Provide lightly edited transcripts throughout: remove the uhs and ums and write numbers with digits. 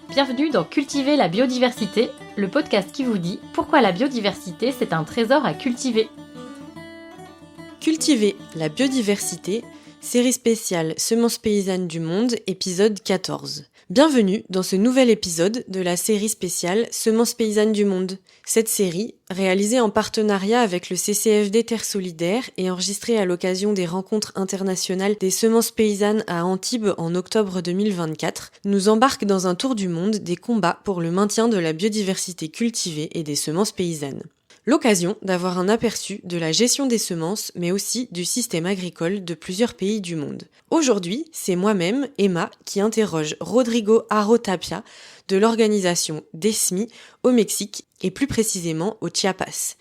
Bienvenue dans Cultiver la biodiversité, le podcast qui vous dit pourquoi la biodiversité c'est un trésor à cultiver. Cultiver la biodiversité, série spéciale Semences paysannes du monde, épisode 14. Bienvenue dans ce nouvel épisode de la série spéciale Semences paysannes du monde. Cette série, réalisée en partenariat avec le CCFD Terre Solidaire et enregistrée à l'occasion des rencontres internationales des semences paysannes à Antibes en octobre 2024, nous embarque dans un tour du monde des combats pour le maintien de la biodiversité cultivée et des semences paysannes. L'occasion d'avoir un aperçu de la gestion des semences, mais aussi du système agricole de plusieurs pays du monde. Aujourd'hui, c'est moi-même, Emma, qui interroge Rodrigo Haro Tapia de l'organisation DESMI au Mexique et plus précisément au Chiapas.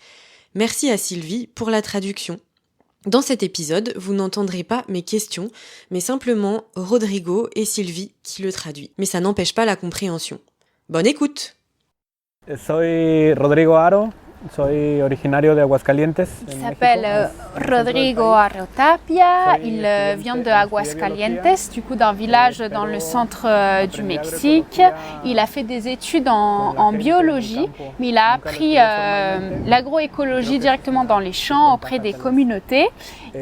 Merci à Sylvie pour la traduction. Dans cet épisode, vous n'entendrez pas mes questions, mais simplement Rodrigo et Sylvie qui le traduit. Mais ça n'empêche pas la compréhension. Bonne écoute! Soy Rodrigo Haro. Soy originario de Aguascalientes. Il s'appelle Rodrigo Haro Tapia, il vient de Aguascalientes, du coup d'un village dans le centre du Mexique. Il a fait des études en biologie, mais il a appris l'agroécologie directement dans les champs auprès des communautés.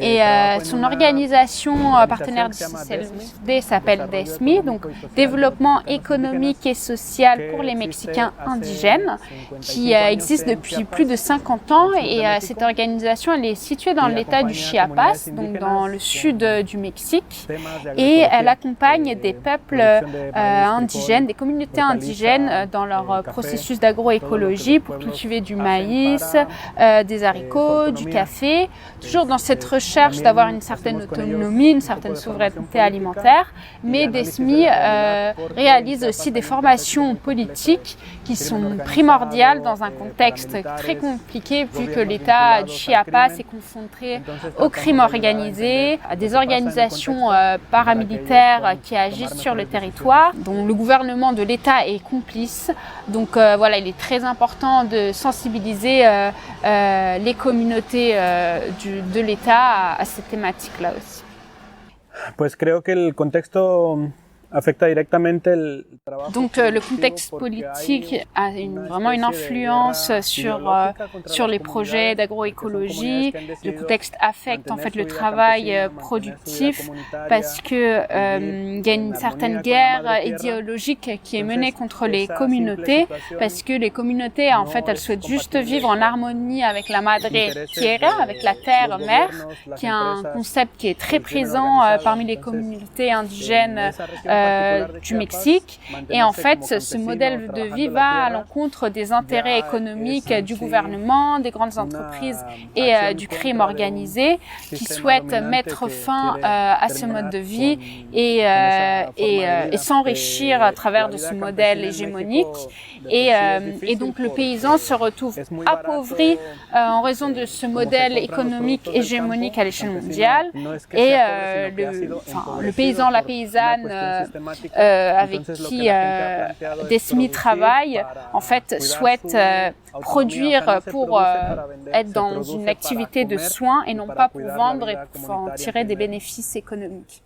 Et son organisation partenaire du CCFD s'appelle DESMI, donc Développement économique et social pour les Mexicains indigènes, qui existe depuis plus de 50 ans et cette organisation elle est située dans l'état du Chiapas, donc dans le sud du Mexique, et elle accompagne des peuples indigènes, des communautés indigènes dans leur processus d'agroécologie pour cultiver du maïs, des haricots, du café, toujours dans cette recherche d'avoir une certaine autonomie, une certaine souveraineté alimentaire, mais DESMI réalise aussi des formations politiques qui sont primordiales dans un contexte très compliqué vu que l'État du Chiapas est confronté au crime organisé, à des organisations paramilitaires qui agissent sur le territoire, dont le gouvernement de l'État est complice. Donc voilà, il est très important de sensibiliser les communautés de l'État à cette thématique-là aussi. Pues creo que el contexto afecta directamente el trabajo. Donc le contexte politique a vraiment une influence sur les projets d'agroécologie. Le contexte affecte en fait le travail productif parce que il y a une certaine guerre idéologique qui est menée contre les communautés, parce que les communautés en fait elles souhaitent juste vivre en harmonie avec la madre tierra, avec la terre mère, qui est un concept qui est très présent parmi les communautés indigènes du Mexique. Et en fait, ce modèle de vie va à l'encontre des intérêts économiques du gouvernement, des grandes entreprises et du crime organisé qui souhaitent mettre fin à ce mode de vie et s'enrichir à travers de ce modèle hégémonique. Et donc le paysan se retrouve appauvri en raison de ce modèle économique hégémonique à l'échelle mondiale. Et le paysan, la paysanne avec qui DESMI travaille, en fait, souhaite produire pour être dans une activité de soins et non pas pour vendre et pour en tirer des bénéfices économiques.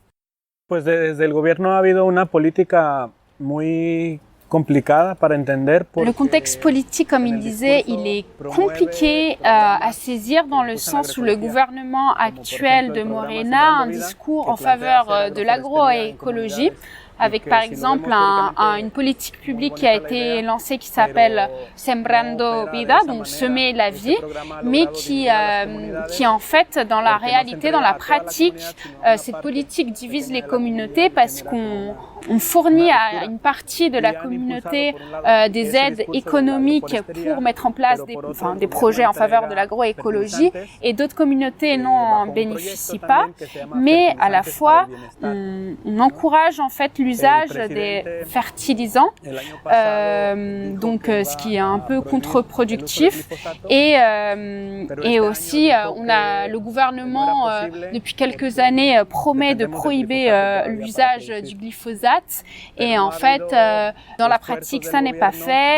Pues desde el gobierno ha habido una política muy complicada para entender. Le contexte politique, comme il disait, il est compliqué à saisir dans le sens où le gouvernement actuel de Morena a un discours en faveur de l'agroécologie, avec par exemple une politique publique qui a été lancée qui s'appelle Sembrando Vida, donc semer la vie, mais qui en fait dans la réalité, dans la pratique, cette politique divise les communautés parce qu'on fournit à une partie de la communauté des aides économiques pour mettre en place des projets en faveur de l'agroécologie et d'autres communautés n'en bénéficient pas, mais à la fois on encourage en fait l'usage des fertilisants, donc ce qui est un peu contre-productif, et aussi le gouvernement depuis quelques années promet de prohiber l'usage du glyphosate. Et en fait, dans la pratique, ça n'est pas fait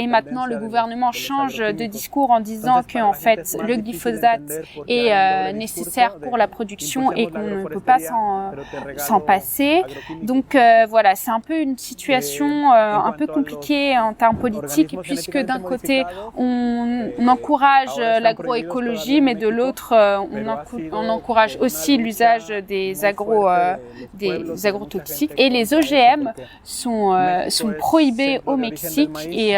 et maintenant le gouvernement change de discours en disant que en fait le glyphosate est nécessaire pour la production et qu'on ne peut pas s'en passer. Donc voilà, c'est un peu une situation un peu compliquée en termes politiques puisque d'un côté on encourage l'agroécologie mais de l'autre on encourage aussi l'usage des agrotoxiques et les OGM sont prohibés au Mexique et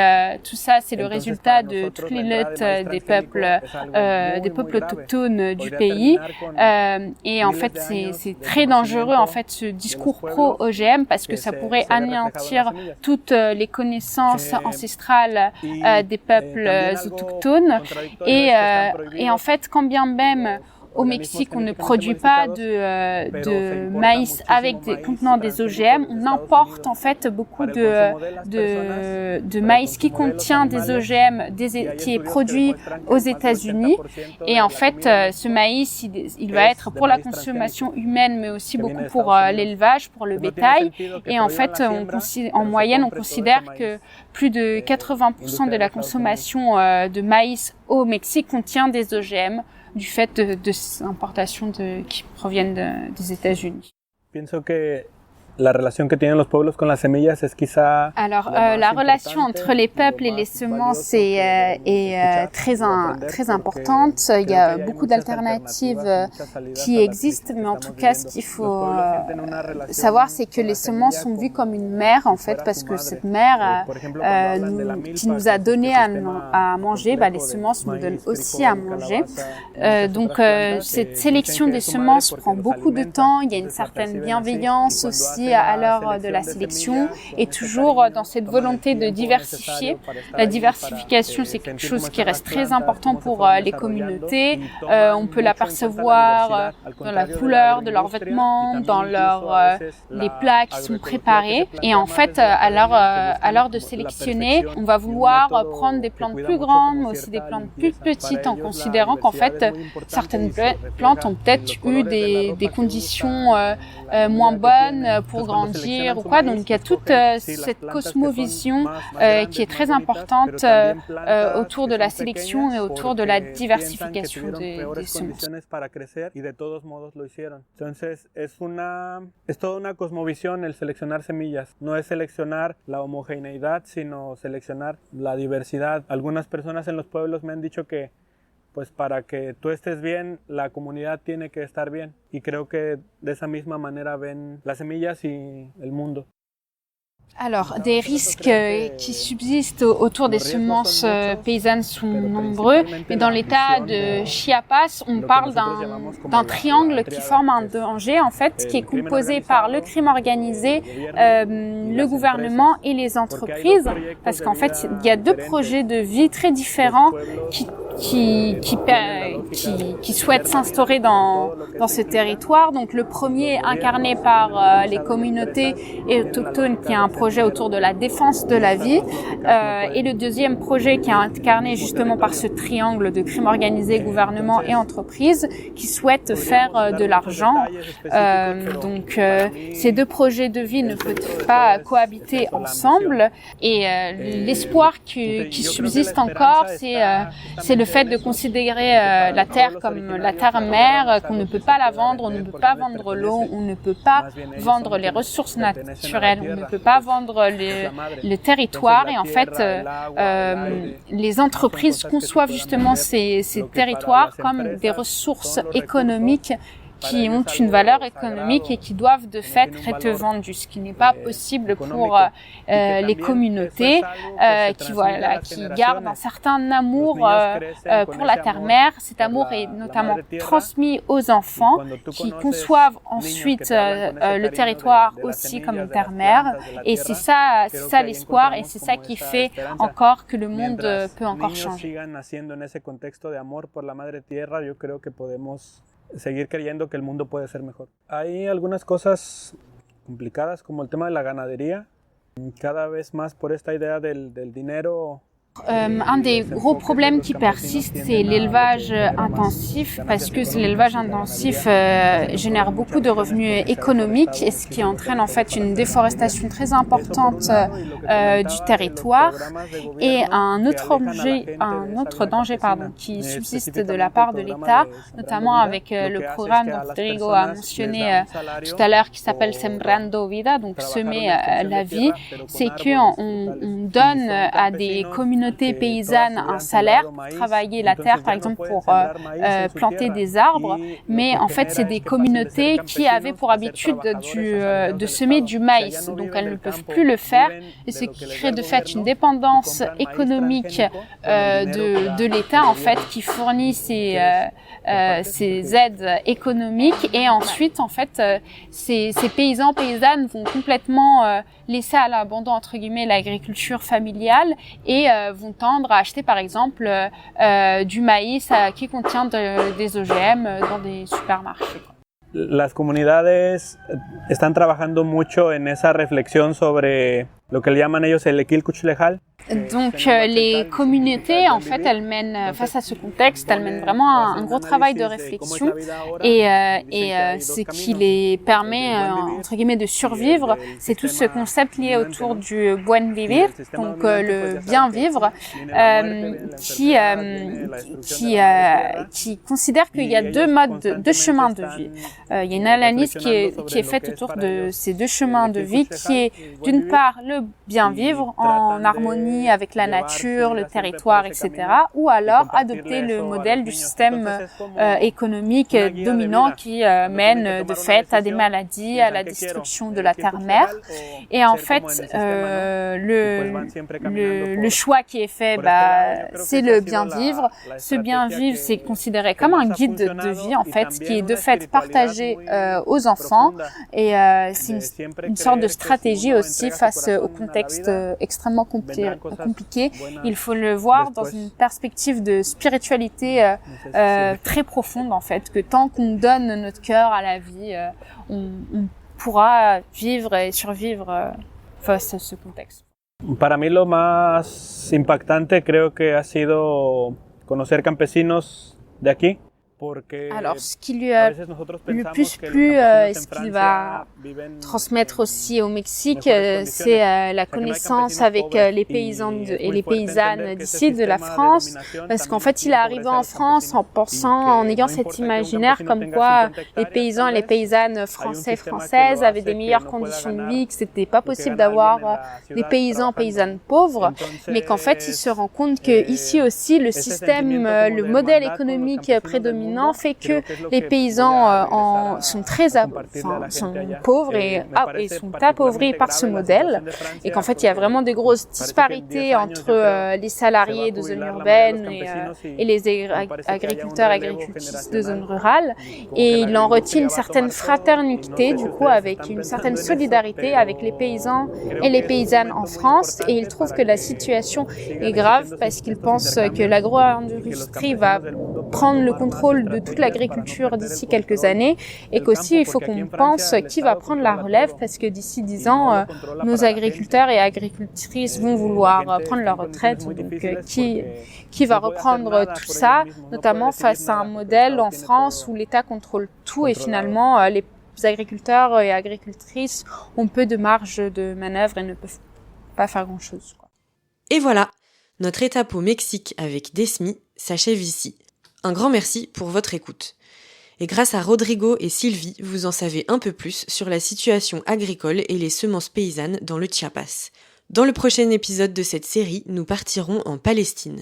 tout ça c'est le résultat de toutes les luttes des peuples autochtones du pays et en fait c'est très dangereux en fait ce discours pro-OGM parce que ça pourrait anéantir toutes les connaissances ancestrales des peuples autochtones et en fait quand bien même au Mexique, on ne produit pas de maïs contenant des OGM. On importe en fait beaucoup de maïs qui contient des OGM, qui est produit aux États-Unis. Et en fait, ce maïs, il va être pour la consommation humaine, mais aussi beaucoup pour l'élevage, pour le bétail. Et en fait, en moyenne, on considère que plus de 80% de la consommation de maïs au Mexique contient des OGM. Du fait de ces importations qui proviennent des États-Unis. Pienso que la relación que tienen los pueblos con las semillas es quizá. Alors, la relation entre les peuples et les semences est très importante. Il y a beaucoup d'alternatives qui existent, mais en tout cas, ce qu'il faut savoir, c'est que les semences sont vues comme une mère, en fait, parce que cette mère qui nous a donné à manger, les semences nous donnent aussi à manger. Donc, cette sélection des semences prend beaucoup de temps. Il y a une certaine bienveillance aussi à l'heure de la sélection et toujours dans cette volonté de diversifier. La diversification, c'est quelque chose qui reste très important pour les communautés. On peut l'apercevoir dans la couleur de leurs vêtements, dans les plats qui sont préparés. Et en fait, à l'heure de sélectionner, on va vouloir prendre des plantes plus grandes, mais aussi des plantes plus petites, en considérant qu'en fait, certaines plantes ont peut-être eu des conditions moins bonnes pour grandir ou quoi. Donc il y a toute cette cosmovision qui est très importante autour de la sélection et autour de la diversification des semences. Entonces es toda una cosmovisión el seleccionar semillas. No es seleccionar la homogeneidad, sino seleccionar la diversidad. Algunas personas en los pueblos me han dicho que pues para que tú estés bien, la comunidad tiene que estar bien. Y creo que de esa misma manera ven las semillas y el mundo. Alors, des risques qui subsistent autour des semences paysannes sont nombreux, mais dans l'état de Chiapas, on parle d'un triangle qui forme un danger, en fait, qui est composé par le crime organisé, le gouvernement et les entreprises, parce qu'en fait, il y a deux projets de vie très différents qui souhaitent s'instaurer dans ce territoire. Donc, le premier incarné par les communautés autochtones, qui est un projet autour de la défense de la vie, et le deuxième projet qui est incarné justement par ce triangle de crime organisé, gouvernement et entreprise qui souhaitent faire de l'argent. Donc ces deux projets de vie ne peuvent pas cohabiter ensemble et l'espoir qui subsiste encore, c'est le fait de considérer la terre comme la terre mère, qu'on ne peut pas la vendre, on ne peut pas vendre l'eau, on ne peut pas vendre les ressources naturelles, on ne peut pas vendre le territoire et en fait les entreprises conçoivent justement ces territoires comme des ressources économiques qui ont une valeur économique et qui doivent de fait être vendues, ce qui n'est pas possible pour les communautés qui gardent un certain amour pour la terre-mère. Cet amour est notamment transmis aux enfants qui conçoivent ensuite le territoire aussi comme une terre-mère. Et c'est ça l'espoir et c'est ça qui fait encore que le monde peut encore changer. Seguir creyendo que el mundo puede ser mejor. Hay algunas cosas complicadas como el tema de la ganadería. Cada vez más por esta idea del dinero Un des gros problèmes qui persistent, c'est l'élevage intensif, parce que l'élevage intensif génère beaucoup de revenus économiques, et ce qui entraîne en fait une déforestation très importante du territoire. Et un autre danger qui subsiste de la part de l'État, notamment avec le programme dont Rodrigo a mentionné tout à l'heure, qui s'appelle Sembrando Vida, donc semer la vie, c'est qu'on donne à des communautés paysannes un salaire pour travailler la terre, par exemple pour planter des arbres, mais en fait c'est des communautés qui avaient pour habitude de semer du maïs, donc elles ne peuvent plus le faire, et ce qui crée de fait une dépendance économique de l'État en fait, qui fournit ces aides économiques, et ensuite en fait ces paysannes vont complètement laisser à l'abandon entre guillemets l'agriculture familiale et vont tendre à acheter par exemple du maïs qui contient des OGM dans des supermarchés. Las comunidades están trabajando mucho en esa reflexión sobre lo que le llaman ellos el equilcuch lejal. Donc les communautés, en fait, elles mènent, face à ce contexte, elles mènent vraiment un gros travail de réflexion, et ce qui les permet, entre guillemets, de survivre, c'est tout ce concept lié autour du buen vivir, donc le bien vivre, qui considère qu'il y a deux chemins de vie. Il y a une analyse qui est faite autour de ces deux chemins de vie, qui est d'une part le bien vivre en harmonie avec la nature, le territoire, etc. Ou alors adopter le modèle du système économique dominant qui mène de fait à des maladies, à la destruction de la terre-mère. Et en fait, le choix qui est fait, c'est le bien vivre. Ce bien vivre, c'est considéré comme un guide de vie, en fait, qui est de fait partagé aux enfants. Et c'est une sorte de stratégie aussi face au contexte extrêmement compliqué. Il faut le voir dans une perspective de spiritualité très profonde, en fait, que tant qu'on donne notre cœur à la vie, on pourra vivre et survivre face à ce contexte. Para mí lo más impactante creo que ha sido conocer campesinos de aquí. Alors, ce qui lui a le plus plu, et ce qu'il va transmettre aussi au Mexique, c'est la connaissance avec les paysans et les paysannes d'ici, de la France, parce qu'en fait, il est arrivé en France en ayant cet imaginaire comme quoi les paysans et les paysannes françaises avaient des meilleures conditions de vie, que c'était pas possible d'avoir des paysannes pauvres, mais qu'en fait, il se rend compte que ici aussi, le système, le modèle économique prédominant fait que les paysans sont pauvres et sont appauvris par ce modèle, et qu'en fait il y a vraiment des grosses disparités entre les salariés de zones urbaines et les agriculteurs et agricultrices de zones rurales, et il en retire une certaine fraternité du coup, avec une certaine solidarité avec les paysans et les paysannes en France, et il trouve que la situation est grave parce qu'il pense que l'agro-industrie va prendre le contrôle de toute l'agriculture d'ici quelques années, et qu'aussi il faut qu'on pense qui va prendre la relève, parce que d'ici 10 ans, nos agriculteurs et agricultrices vont vouloir prendre leur retraite, donc qui va reprendre tout ça, notamment face à un modèle en France où l'État contrôle tout, et finalement les agriculteurs et agricultrices ont peu de marge de manœuvre et ne peuvent pas faire grand-chose, quoi. Et voilà, notre étape au Mexique avec Desmi s'achève ici. Un grand merci pour votre écoute. Et grâce à Rodrigo et Sylvie, vous en savez un peu plus sur la situation agricole et les semences paysannes dans le Chiapas. Dans le prochain épisode de cette série, nous partirons en Palestine.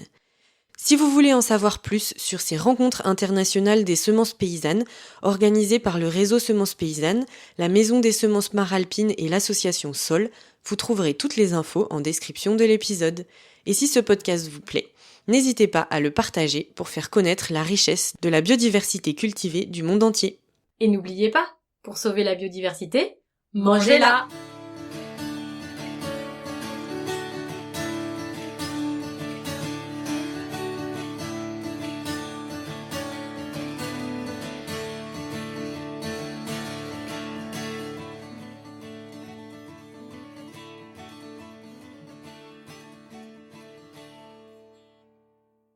Si vous voulez en savoir plus sur ces rencontres internationales des semences paysannes, organisées par le réseau Semences Paysannes, la Maison des Semences Maralpines et l'association Sol, vous trouverez toutes les infos en description de l'épisode. Et si ce podcast vous plaît, n'hésitez pas à le partager pour faire connaître la richesse de la biodiversité cultivée du monde entier. Et n'oubliez pas, pour sauver la biodiversité, mangez-la!